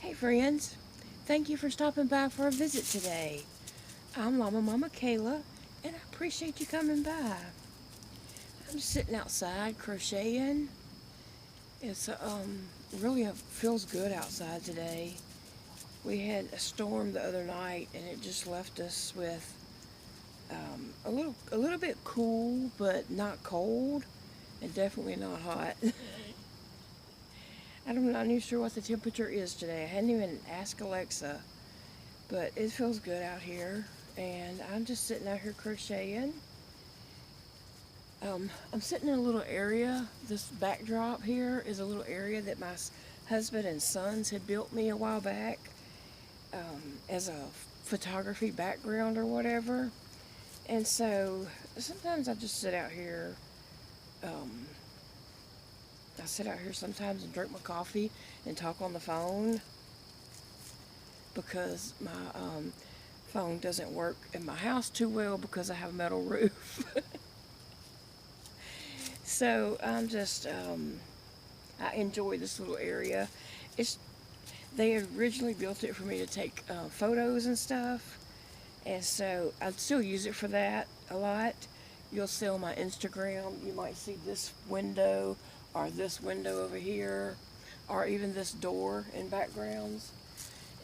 Hey friends, thank you for stopping by for a visit today. I'm LlamaMamaKayla and I appreciate you coming by. I'm just sitting outside crocheting. It's really feels good outside today. We had a storm the other night and it just left us with a little bit cool but not cold and definitely not hot. I'm not even sure what the temperature is today. I hadn't even asked Alexa, but it feels good out here. And I'm just sitting out here crocheting. I'm sitting in a little area. This backdrop here is a little area that my husband and sons had built me a while back as a photography background or whatever. And so sometimes I just sit out here. I sit out here sometimes and drink my coffee and talk on the phone because my phone doesn't work in my house too well because I have a metal roof. So I'm just, I enjoy this little area. They originally built it for me to take photos and stuff, and so I still use it for that a lot. You'll see on my Instagram, you might see this window or this window over here or even this door in backgrounds.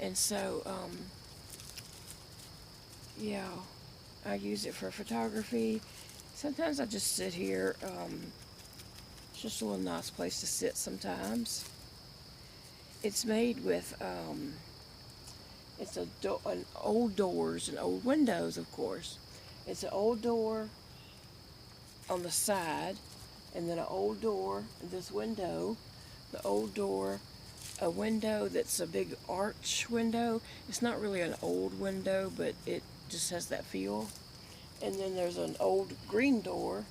And so, yeah, I use it for photography. Sometimes I just sit here. It's just a little nice place to sit sometimes. It's made with, it's an old doors and old windows, of course. It's an old door on the side, and then an old door, and this window, the old door, a window that's a big arch window. It's not really an old window, but it just has that feel. And then there's an old green door,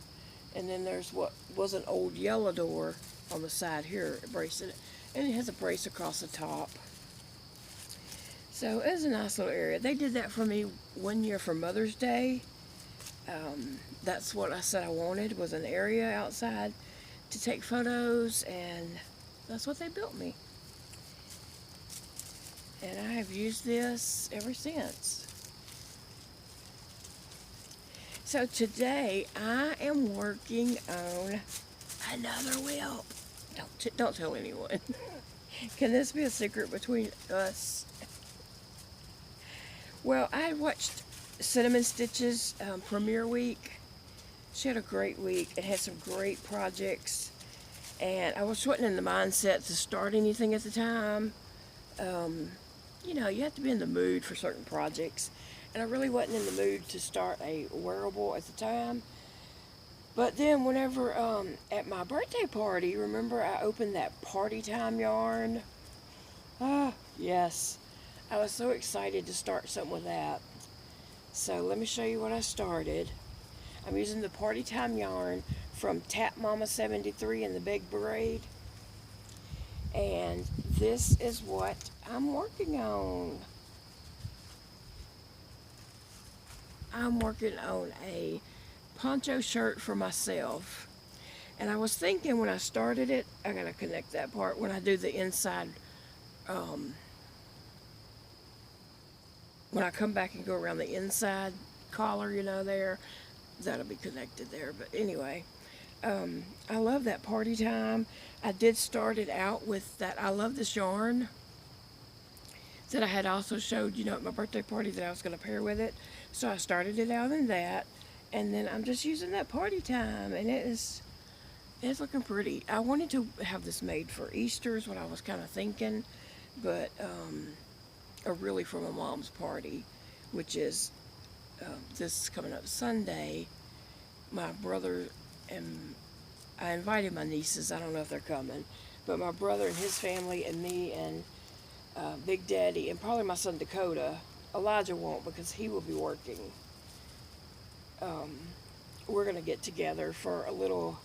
and then there's what was an old yellow door on the side here, bracing it, and it has a brace across the top. So it's a nice little area. They did that for me one year for Mother's Day. That's what I said I wanted, was an area outside to take photos, and that's what they built me. And I have used this ever since. So today I am working on another WlP. Don't tell anyone. Can this be a secret between us? Well, I watched Cinnamon Stitch's premiere week. She had a great week. It had some great projects, and I wasn't in the mindset to start anything at the time. You know, you have to be in the mood for certain projects, and I really wasn't in the mood to start a wearable at the time. But then whenever, at my birthday party, remember I opened that party time yarn? Ah, yes. I was so excited to start something with that. So let me show you what I started. I'm using the party time yarn from Tap Mama 73 in the big braid. And this is what I'm working on. I'm working on a poncho shirt for myself. And I was thinking when I started it, I gotta connect that part when I do the inside, when I come back and go around the inside collar, you know, there, that'll be connected there. But anyway, I love that party time. I did start it out with that I love this yarn that I had also showed, you know, at my birthday party that I was going to pair with it. So I started it out in that, and then I'm just using that party time, and it's looking pretty. I wanted to have this made for Easter is what I was kind of thinking, but or really for my mom's party, which is this coming up Sunday. My brother and I invited my nieces. I don't know if they're coming, but my brother and his family and me and Big Daddy and probably my son Dakota. Elijah won't because he will be working. We're gonna get together for a little,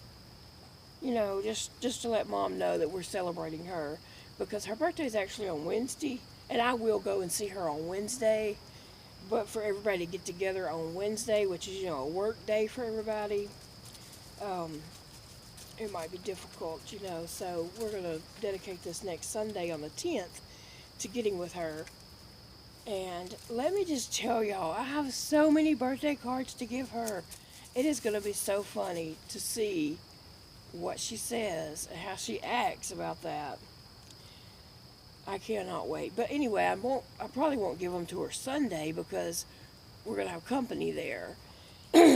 you know, just to let Mom know that we're celebrating her, because her birthday is actually on Wednesday, and I will go and see her on Wednesday. But for everybody to get together on Wednesday, which is, you know, a work day for everybody, it might be difficult, you know. So we're going to dedicate this next Sunday on the 10th to getting with her. And let me just tell y'all, I have so many birthday cards to give her. It is going to be so funny to see what she says and how she acts about that. I cannot wait. But anyway, I probably won't give them to her Sunday because we're going to have company there.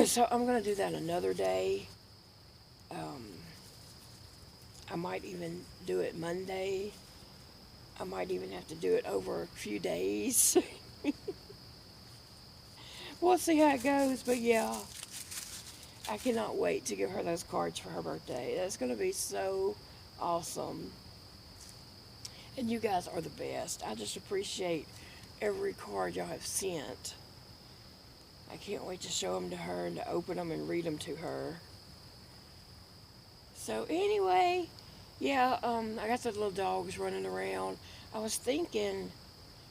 So I'm going to do that another day. Um, I might even do it Monday. I might even have to do it over a few days. We'll see how it goes, but yeah, I cannot wait to give her those cards for her birthday. That's going to be so awesome. And you guys are the best. I just appreciate every card y'all have sent. I can't wait to show them to her and to open them and read them to her. So anyway, yeah, I got the little dogs running around. I was thinking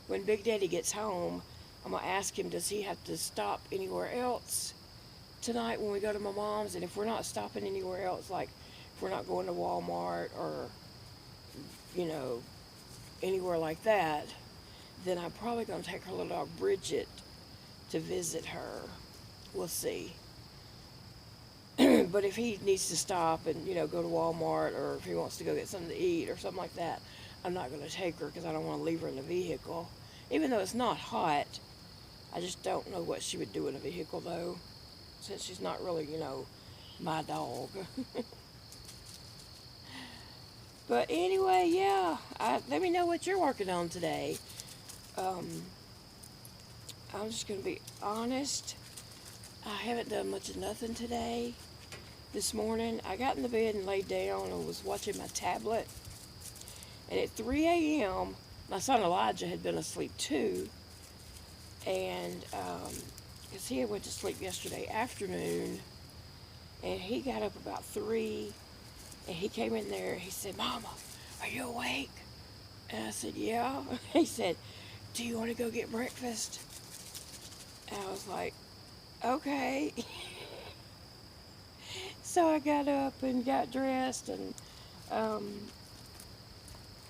when Big Daddy gets home, I'm going to ask him, does he have to stop anywhere else tonight when we go to my mom's? And if we're not stopping anywhere else, like if we're not going to Walmart or, you know, anywhere like that, then I'm probably going to take her little dog Bridget to visit her. We'll see. But if he needs to stop and, you know, go to Walmart, or if he wants to go get something to eat or something like that, I'm not going to take her because I don't want to leave her in the vehicle. Even though it's not hot, I just don't know what she would do in a vehicle, though, since she's not really, you know, my dog. But anyway, yeah, let me know what you're working on today. I'm just going to be honest. I haven't done much of nothing today. This morning, I got in the bed and laid down and was watching my tablet. And at 3 a.m., my son Elijah had been asleep too. And, because he had went to sleep yesterday afternoon. And he got up about 3. And he came in there and he said, "Mama, are you awake?" And I said, "Yeah." He said, "Do you want to go get breakfast?" And I was like, "Okay." So I got up and got dressed, and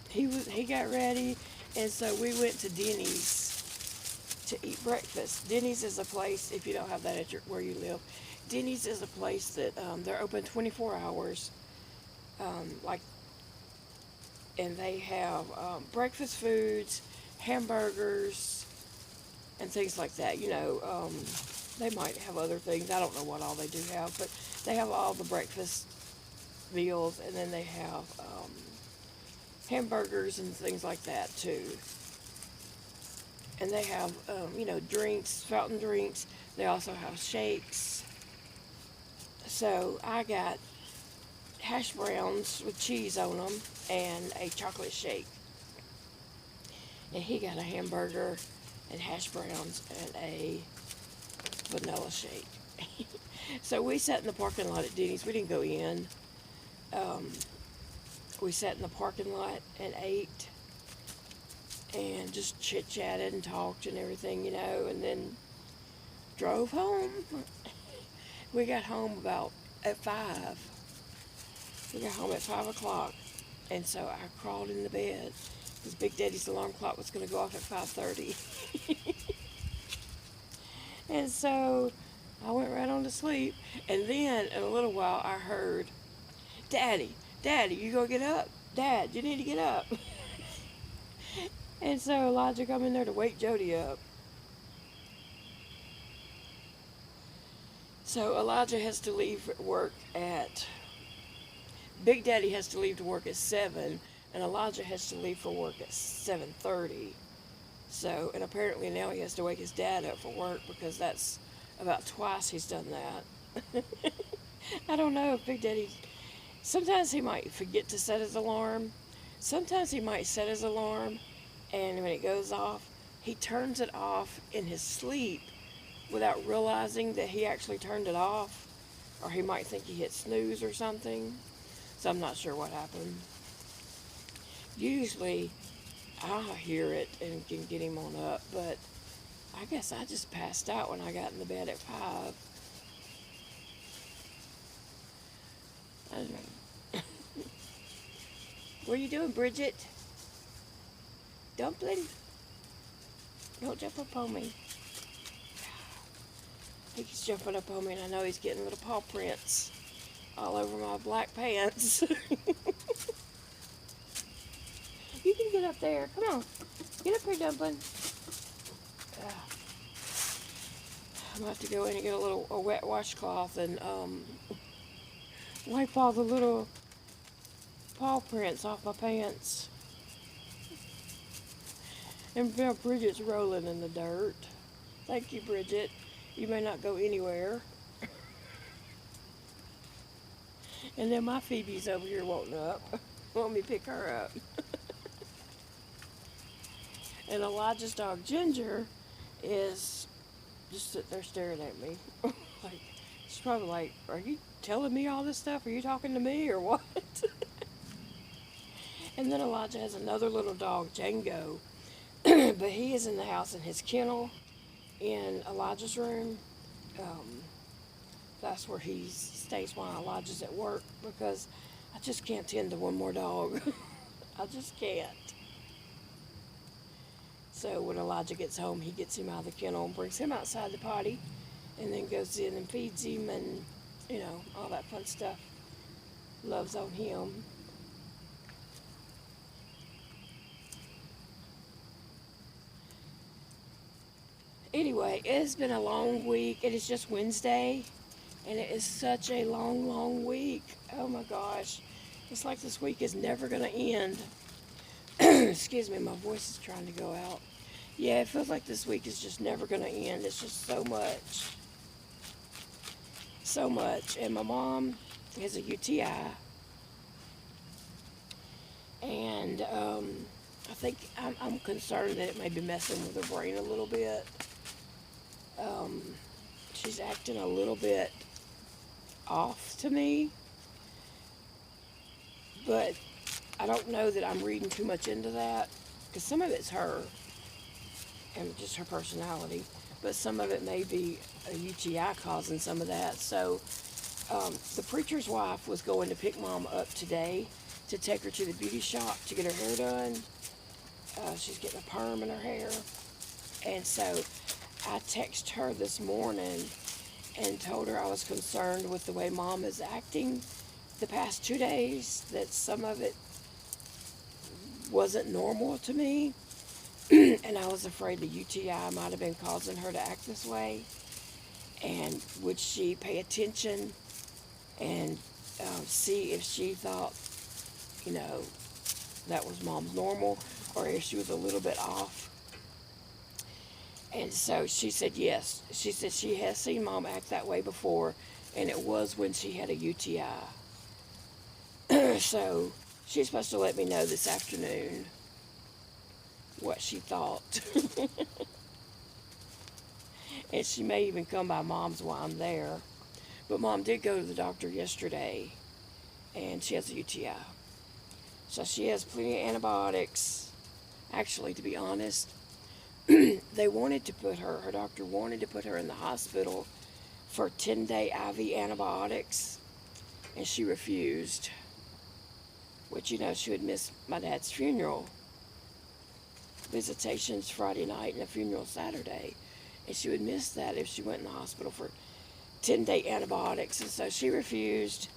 he got ready, and so we went to Denny's to eat breakfast. Denny's is a place, if you don't have that at where you live, Denny's is a place that they're open 24 hours, like, and they have breakfast foods, hamburgers, and things like that. You know, they might have other things. I don't know what all they do have, but they have all the breakfast meals, and then they have hamburgers and things like that too. And they have, you know, drinks, fountain drinks. They also have shakes. So I got hash browns with cheese on them and a chocolate shake. And he got a hamburger and hash browns and a vanilla shake. So we sat in the parking lot at Denny's. We didn't go in. We sat in the parking lot and ate and just chit-chatted and talked and everything, you know, and then drove home. We got home about at 5. We got home at 5 o'clock, and so I crawled in the bed because Big Daddy's alarm clock was going to go off at 5:30. And so I went right on to sleep, and then in a little while I heard, Daddy, you gonna get up? Dad, you need to get up." And so Elijah come in there to wake Jody up. So Elijah has to leave work at, Big Daddy has to leave to work at 7, and Elijah has to leave for work at 7:30. So, and apparently now he has to wake his dad up for work because that's about twice he's done that. I don't know if Big Daddy, sometimes he might forget to set his alarm. Sometimes he might set his alarm, and when it goes off, he turns it off in his sleep without realizing that he actually turned it off. Or he might think he hit snooze or something. So I'm not sure what happened. Usually, I'll hear it and can get him on up, but I guess I just passed out when I got in the bed at 5. I don't know. What are you doing, Bridget? Dumpling, don't jump up on me. He keeps jumping up on me, and I know he's getting little paw prints all over my black pants. You can get up there. Come on. Get up here, Dumpling. I'm going to have to go in and get a wet washcloth and wipe all the little paw prints off my pants. And now Bridget's rolling in the dirt. Thank you, Bridget. You may not go anywhere. And then my Phoebe's over here wanting up. Want me to pick her up. And Elijah's dog, Ginger, is just sitting there staring at me. Like, she's probably like, are you telling me all this stuff? Are you talking to me or what? And then Elijah has another little dog, Django. But he is in the house in his kennel in Elijah's room. That's where he stays while Elijah's at work because I just can't tend to one more dog. I just can't. So when Elijah gets home, he gets him out of the kennel and brings him outside the potty and then goes in and feeds him and, you know, all that fun stuff. Loves on him. Anyway, it's been a long week. It is just Wednesday, and it is such a long, long week. Oh my gosh. It's like this week is never going to end. Excuse me, my voice is trying to go out. Yeah, it feels like this week is just never going to end. It's just so much. So much. And my mom has a UTI. And I think I'm concerned that it may be messing with her brain a little bit. She's acting a little bit off to me. But I don't know that I'm reading too much into that. Because some of it's her. And just her personality. But some of it may be a UTI causing some of that. So the preacher's wife was going to pick Mom up today to take her to the beauty shop to get her hair done. She's getting a perm in her hair. And so I texted her this morning and told her I was concerned with the way Mom is acting the past 2 days, that some of it wasn't normal to me. And I was afraid the UTI might have been causing her to act this way. And would she pay attention and see if she thought, you know, that was Mom's normal or if she was a little bit off. And so she said yes. She said she has seen Mom act that way before, and it was when she had a UTI. So she's supposed to let me know this afternoon what she thought. And she may even come by Mom's while I'm there. But Mom did go to the doctor yesterday, and she has a UTI. So she has plenty of antibiotics. Actually, to be honest, they wanted to put her doctor wanted to put her in the hospital for 10-day IV antibiotics, and she refused. Which, you know, she would miss my dad's funeral. Visitations Friday night and a funeral Saturday. And she would miss that if she went in the hospital for 10-day antibiotics. And so she refused,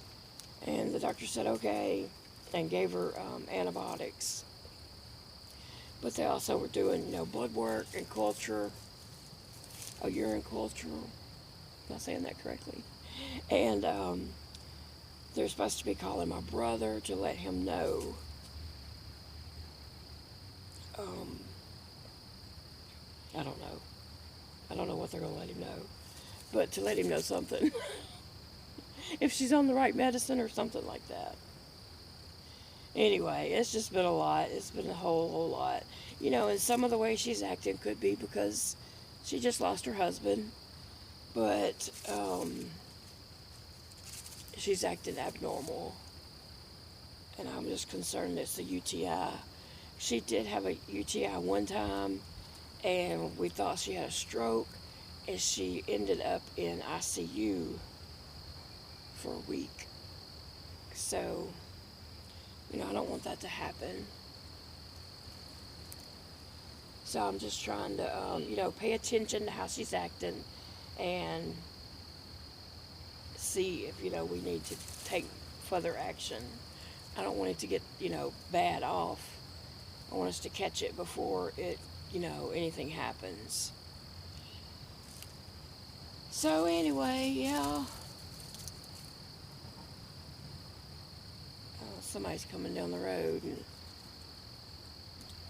and the doctor said okay, and gave her antibiotics. But they also were doing, you know, blood work and culture, a urine culture. Am I saying that correctly? And they're supposed to be calling my brother to let him know. I don't know. I don't know what they're going to let him know. But to let him know something. If she's on the right medicine or something like that. Anyway, it's just been a lot. It's been a whole lot. You know, and some of the way she's acting could be because she just lost her husband. But she's acting abnormal. And I'm just concerned it's a UTI. She did have a UTI one time, and we thought she had a stroke, and she ended up in ICU for a week. So, you know, I don't want that to happen. So I'm just trying to, you know, pay attention to how she's acting and see if, you know, we need to take further action. I don't want it to get, you know, bad off. I want us to catch it before it, you know, anything happens. So anyway, yeah. Somebody's coming down the road, and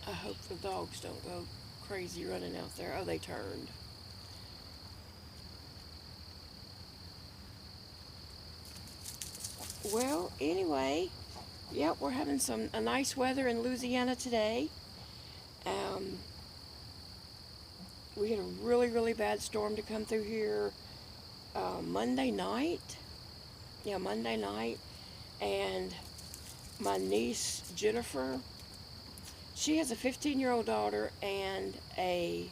I hope the dogs don't go crazy running out there. Oh, they turned. Well, anyway, yep, we're having a nice weather in Louisiana today. We had a really, really bad storm to come through here Monday night. Yeah, Monday night. And my niece, Jennifer, she has a 15-year-old daughter and a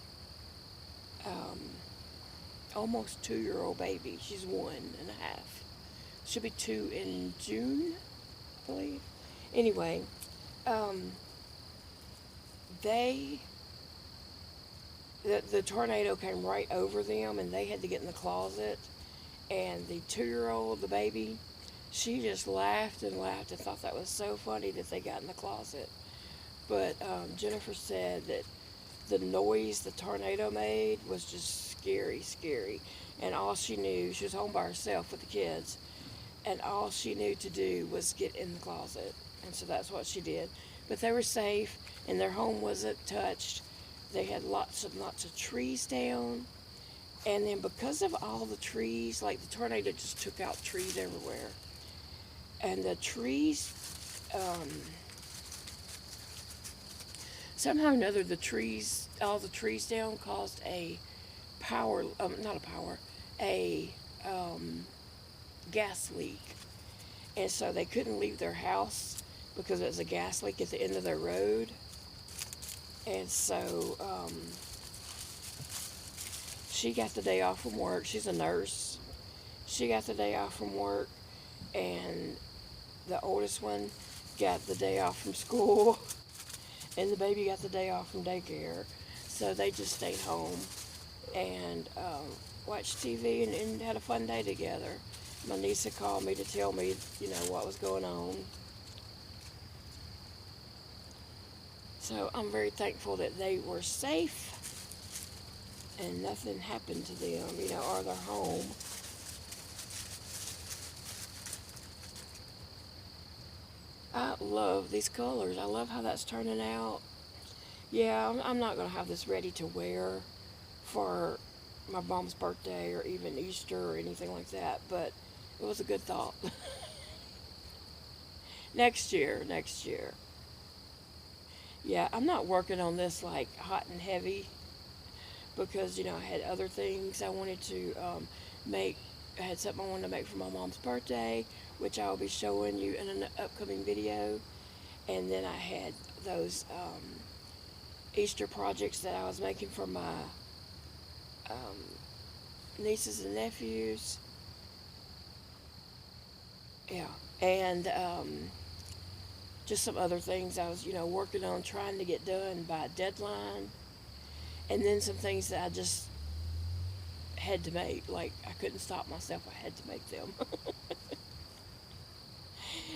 almost 2-year-old baby. She's 1.5. She'll be 2 in June, I believe. Anyway, the tornado came right over them, and they had to get in the closet. And the 2-year-old, the baby, she just laughed and laughed and thought that was so funny that they got in the closet. But Jennifer said that the noise the tornado made was just scary, scary. And all she knew, she was home by herself with the kids, and all she knew to do was get in the closet. And so that's what she did. But they were safe, and their home wasn't touched. They had lots of trees down. And then because of all the trees, like the tornado just took out trees everywhere. And the trees, somehow or another, all the trees down caused a gas leak. And so they couldn't leave their house because it was a gas leak at the end of their road. And so she got the day off from work. She's a nurse. She got the day off from work, and the oldest one got the day off from school, and the baby got the day off from daycare. So they just stayed home and watched TV and had a fun day together. My niece had called me to tell me, you know, what was going on. So I'm very thankful that they were safe and nothing happened to them, you know, or their home. I love these colors. I love how that's turning out. Yeah, I'm not going to have this ready to wear for my mom's birthday or even Easter or anything like that, but it was a good thought. Next year. Yeah, I'm not working on this like hot and heavy because, you know, I had other things I wanted to make. I had something I wanted to make for my mom's birthday, which I will be showing you in an upcoming video. And then I had those Easter projects that I was making for my nieces and nephews. Yeah, and just some other things I was, you know, working on trying to get done by a deadline. And then some things that I just had to make. Like, I couldn't stop myself. I had to make them.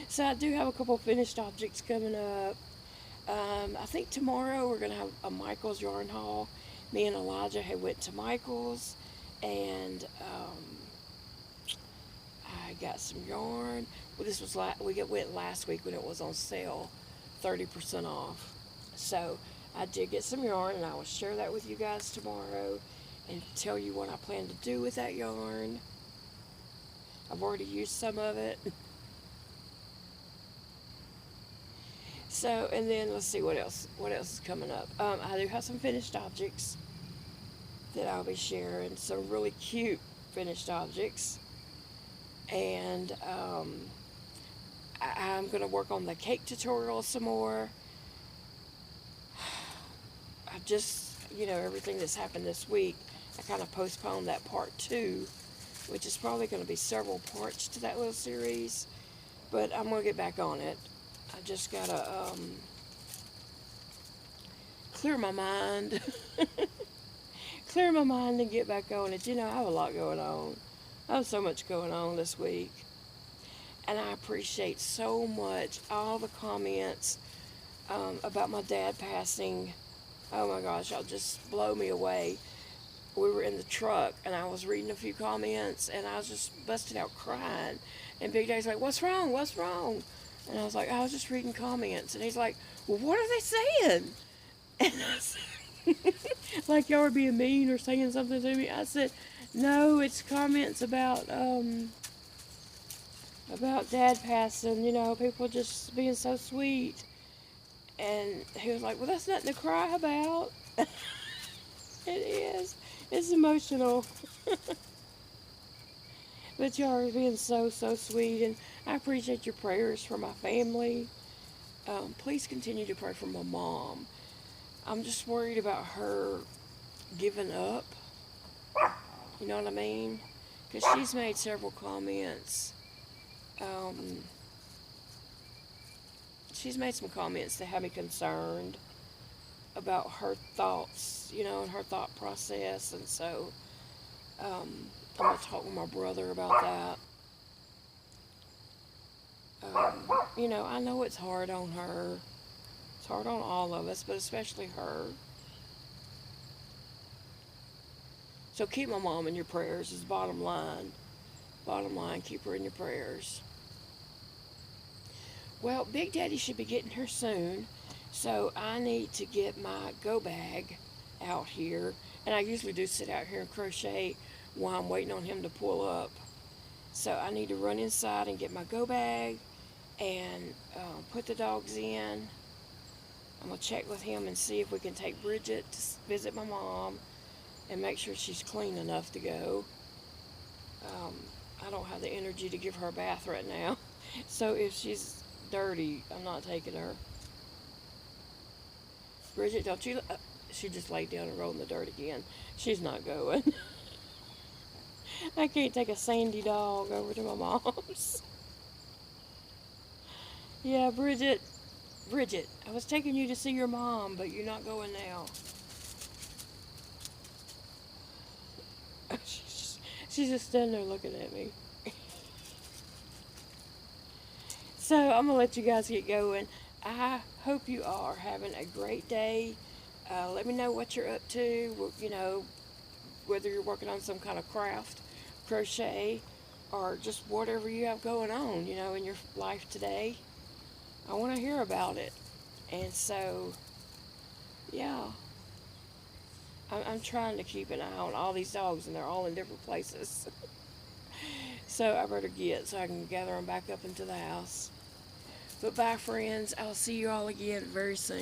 So I do have a couple finished objects coming up. I think tomorrow we're going to have a Michael's yarn haul. Me and Elijah had went to Michael's, and I got some yarn. Well, this was we went last week when it was on sale, 30% off. So I did get some yarn, and I will share that with you guys tomorrow and tell you what I plan to do with that yarn. I've already used some of it. So, and then let's see what else is coming up. I do have some finished objects that I'll be sharing, some really cute finished objects. And I'm going to work on the cake tutorial some more. I just, you know, everything that's happened this week, I kind of postponed that part 2, which is probably going to be several parts to that little series, but I'm going to get back on it. I just got to clear my mind. Clear my mind and get back on it. You know, I have a lot going on. I have so much going on this week. And I appreciate so much all the comments about my dad passing. Oh my gosh, y'all just blow me away. We were in the truck and I was reading a few comments and I was just busted out crying. And Big Daddy's like, "What's wrong? What's wrong?" And I was like, "I was just reading comments." And he's like, "Well, what are they saying?" And I said, like y'all were being mean or saying something to me. I said, "No, it's comments about Dad passing, you know, people just being so sweet." And he was like, "Well, that's nothing to cry about." It is. It's emotional. But y'all are being so, so sweet. And I appreciate your prayers for my family. Please continue to pray for my mom. I'm just worried about her giving up. You know what I mean? Because she's made several comments. She's made some comments that have me concerned about her thoughts, you know, and her thought process. And so I'm going to talk with my brother about that. You know, I know it's hard on her. It's hard on all of us, but especially her. So keep my mom in your prayers is bottom line. Bottom line, keep her in your prayers. Well, Big Daddy should be getting here soon, so I need to get my go bag out here. And I usually do sit out here and crochet while I'm waiting on him to pull up. So I need to run inside and get my go bag and put the dogs in. I'm going to check with him and see if we can take Bridget to visit my mom and make sure she's clean enough to go. I don't have the energy to give her a bath right now. So if she's dirty, I'm not taking her. Bridget, don't you... she just laid down and rolled in the dirt again. She's not going. I can't take a sandy dog over to my mom's. Yeah, Bridget, I was taking you to see your mom, but you're not going now. She's just standing there looking at me. So I'm going to let you guys get going. I hope you are having a great day. Let me know what you're up to, you know, whether you're working on some kind of craft, crochet, or just whatever you have going on, you know, in your life today. I want to hear about it. And so, yeah, I'm trying to keep an eye on all these dogs, and they're all in different places. So I better get so I can gather them back up into the house. But bye, friends. I'll see you all again very soon.